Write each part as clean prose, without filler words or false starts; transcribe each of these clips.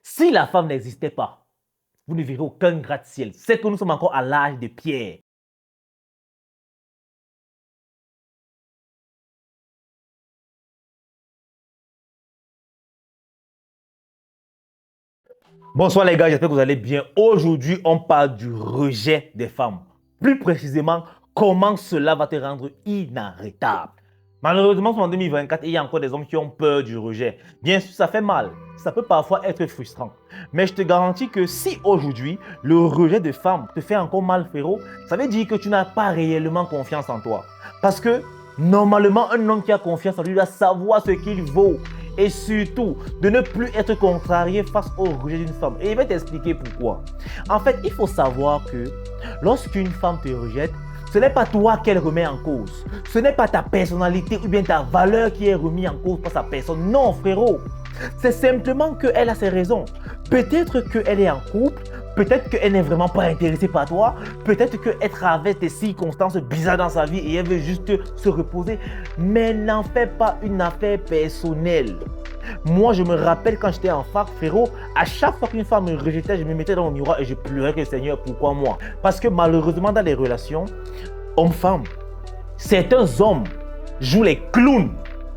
Si la femme n'existait pas, vous ne verrez aucun gratte-ciel. C'est que nous sommes encore à l'âge de pierre. Bonsoir les gars, j'espère que vous allez bien. Aujourd'hui, on parle du rejet des femmes. Plus précisément, comment cela va te rendre inarrêtable. Malheureusement, en 2024, il y a encore des hommes qui ont peur du rejet. Bien sûr, ça fait mal. Ça peut parfois être frustrant. Mais je te garantis que si aujourd'hui, le rejet de femmes te fait encore mal, frérot, ça veut dire que tu n'as pas réellement confiance en toi. Parce que, normalement, un homme qui a confiance en lui doit savoir ce qu'il vaut. Et surtout, de ne plus être contrarié face au rejet d'une femme. Et je vais t'expliquer pourquoi. En fait, il faut savoir que lorsqu'une femme te rejette, ce n'est pas toi qu'elle remet en cause. Ce n'est pas ta personnalité ou bien ta valeur qui est remise en cause par sa personne. Non, frérot. C'est simplement qu'elle a ses raisons. Peut-être qu'elle est en couple, peut-être qu'elle n'est vraiment pas intéressée par toi, peut-être qu'elle traverse des circonstances bizarres dans sa vie et elle veut juste se reposer. Mais n'en fais pas une affaire personnelle. Moi, je me rappelle quand j'étais en fac, frérot, à chaque fois qu'une femme me rejetait, je me mettais dans mon miroir et je pleurais que Seigneur, pourquoi moi? Parce que malheureusement, dans les relations, hommes-femmes, certains hommes jouent les clowns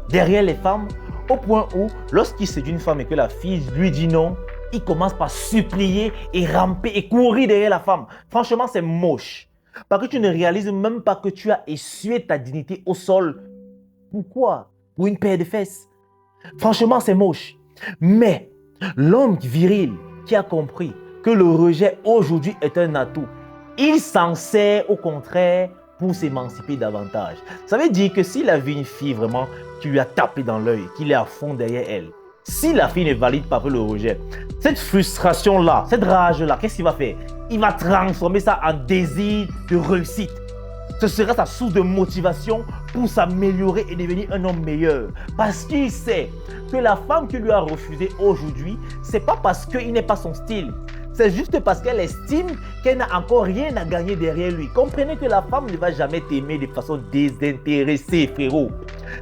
derrière les femmes au point où, lorsqu'il séduit une femme et que la fille lui dit non, il commence par supplier et ramper et courir derrière la femme. Franchement, c'est moche. Parce que tu ne réalises même pas que tu as essuyé ta dignité au sol. Pourquoi? Pour une paire de fesses. Franchement, c'est moche. Mais l'homme viril qui a compris que le rejet aujourd'hui est un atout, il s'en sert au contraire pour s'émanciper davantage. Ça veut dire que s'il a vu une fille vraiment qui lui a tapé dans l'œil, qu'il est à fond derrière elle, si la fille ne valide pas le rejet, cette frustration-là, cette rage-là, qu'est-ce qu'il va faire? Il va transformer ça en désir de réussite. Ce sera sa source de motivation pour s'améliorer et devenir un homme meilleur. Parce qu'il sait que la femme qui lui a refusé aujourd'hui, c'est pas parce qu'il n'est pas son style. C'est juste parce qu'elle estime qu'elle n'a encore rien à gagner derrière lui. Comprenez que la femme ne va jamais t'aimer de façon désintéressée, frérot.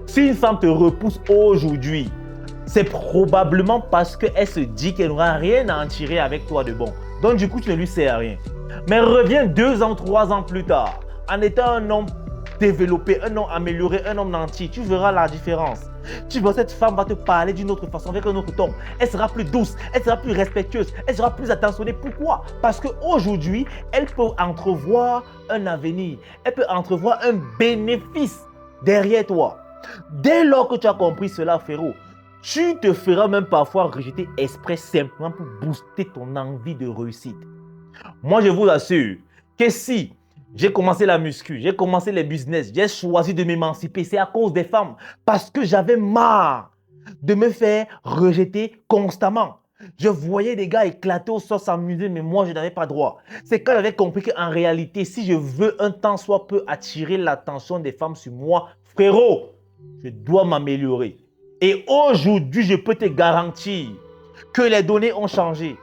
Si une femme te repousse aujourd'hui, c'est probablement parce qu'elle se dit qu'elle n'aura rien à en tirer avec toi de bon. Donc du coup, tu ne lui sers à rien. Mais reviens 2 ans, 3 ans plus tard, en étant un homme développé, un homme amélioré, un homme entier, tu verras la différence. Tu vois, cette femme va te parler d'une autre façon, avec un autre ton. Elle sera plus douce, elle sera plus respectueuse, elle sera plus attentionnée. Pourquoi? Parce qu'aujourd'hui, elle peut entrevoir un avenir, elle peut entrevoir un bénéfice derrière toi. Dès lors que tu as compris cela, frérot, tu te feras même parfois rejeter exprès simplement pour booster ton envie de réussite. Moi, je vous assure que si j'ai commencé la muscu, j'ai commencé les business, j'ai choisi de m'émanciper, c'est à cause des femmes. Parce que j'avais marre de me faire rejeter constamment. Je voyais des gars éclater au sol s'amuser, mais moi, je n'avais pas droit. C'est quand j'avais compris qu'en réalité, si je veux un temps soit peu attirer l'attention des femmes sur moi, frérot, je dois m'améliorer. Et aujourd'hui, je peux te garantir que les données ont changé.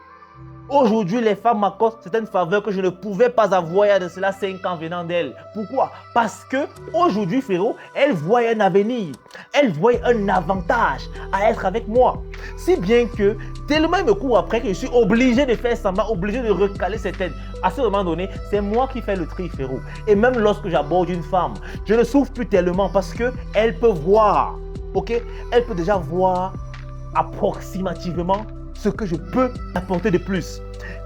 Aujourd'hui, les femmes m'accordent certaines faveurs que je ne pouvais pas avoir il y a de cela 5 ans venant d'elles. Pourquoi? Parce que aujourd'hui, frérot, elles voient un avenir. Elles voient un avantage à être avec moi. Si bien que, tellement ils me courent après que je suis obligé de faire semblant, obligé de recaler certaines. À ce moment donné, c'est moi qui fais le tri, frérot. Et même lorsque j'aborde une femme, je ne souffre plus tellement parce qu'elle peut voir. Ok? Elle peut déjà voir approximativement ce que je peux apporter de plus.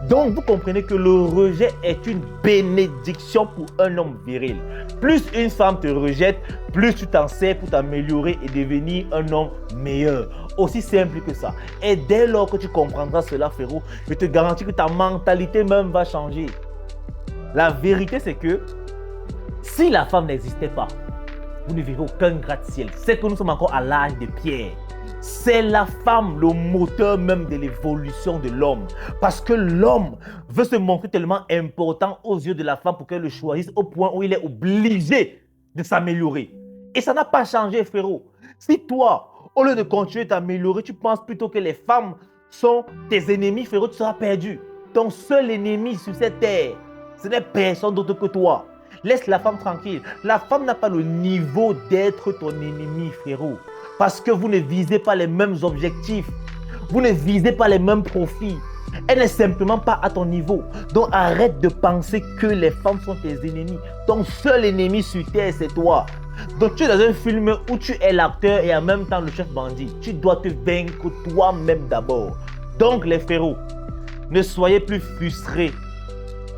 Donc, vous comprenez que le rejet est une bénédiction pour un homme viril. Plus une femme te rejette, plus tu t'en sers pour t'améliorer et devenir un homme meilleur. Aussi simple que ça. Et dès lors que tu comprendras cela, frérot, je te garantis que ta mentalité même va changer. La vérité, c'est que si la femme n'existait pas, vous ne verrez aucun gratte-ciel. C'est que nous sommes encore à l'âge de pierre. C'est la femme, le moteur même de l'évolution de l'homme. Parce que l'homme veut se montrer tellement important aux yeux de la femme pour qu'elle le choisisse au point où il est obligé de s'améliorer. Et ça n'a pas changé, frérot. Si toi, au lieu de continuer de t'améliorer, tu penses plutôt que les femmes sont tes ennemis, frérot, tu seras perdu. Ton seul ennemi sur cette terre, ce n'est personne d'autre que toi. Laisse la femme tranquille. La femme n'a pas le niveau d'être ton ennemi, frérot. Parce que vous ne visez pas les mêmes objectifs. Vous ne visez pas les mêmes profils. Elle n'est simplement pas à ton niveau. Donc arrête de penser que les femmes sont tes ennemis. Ton seul ennemi sur terre, c'est toi. Donc tu es dans un film où tu es l'acteur et en même temps le chef bandit. Tu dois te vaincre toi-même d'abord. Donc les frérots, ne soyez plus frustrés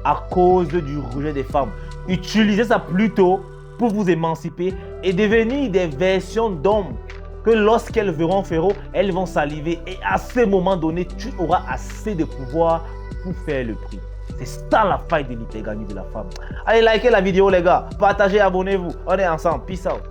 à cause du rejet des femmes. Utilisez ça plutôt pour vous émanciper et devenir des versions d'hommes que lorsqu'elles verront Féro, elles vont saliver et à ce moment donné, tu auras assez de pouvoir pour faire le prix. C'est ça la faille de l'hypergamie de la femme. Allez, likez la vidéo les gars, partagez, abonnez-vous. On est ensemble. Peace out.